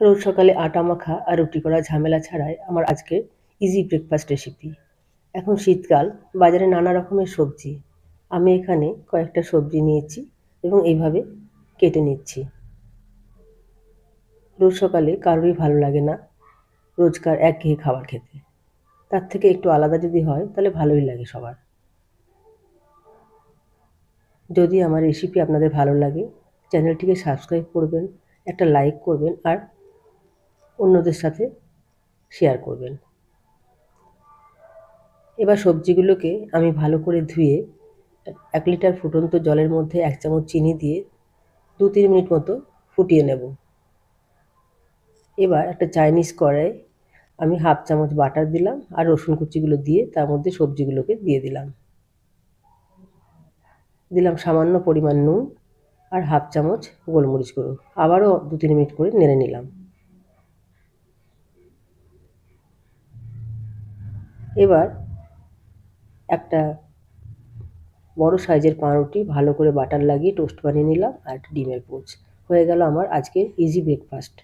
রোজ সকালে আটা মাখা আর রুটি করা ঝামেলা ছাড়াই আমার আজকের ইজি ব্রেকফাস্ট রেসিপি। এখন শীতকাল, বাজারে নানা রকমের সবজি। আমি এখানে কয়েকটা সবজি নিয়েছি এবং এইভাবে কেটে নিচ্ছি। রোজ সকালে কারোরই ভালো লাগে না রোজকার একঘেয়ে খাবার খেতে। তার থেকে একটু আলাদা যদি হয় তাহলে ভালোই লাগে সবার। যদি আমার রেসিপি আপনাদের ভালো লাগে, চ্যানেলটিকে সাবস্ক্রাইব করবেন, একটা লাইক করবেন আর অন্যদের সাথে শেয়ার করবেন। এবার সবজিগুলোকে আমি ভালো করে ধুয়ে 1 লিটার ফুটন্ত জলের মধ্যে 1 চামচ চিনি দিয়ে 2-3 মিনিট মতো ফুটিয়ে নেব। এবার একটা চাইনিজ কড়াইয়ে আমি 1/2 চামচ বাটার দিলাম আর রসুন কুচিগুলো দিয়ে তার মধ্যে সবজিগুলোকে দিয়ে দিলাম। দিলাম সামান্য পরিমাণ নুন আর 1/2 চামচ গোলমরিচ গুঁড়ো। আবারও 2-3 মিনিট করে নেড়ে নিলাম। এবার একটা বড় সাইজের পাউরুটি ভালো করে বাটার লাগিয়ে টোস্ট বানিয়ে নিলাম আর একটা ডিমের পোচ। হয়ে গেল আমার আজকের ইজি ব্রেকফাস্ট।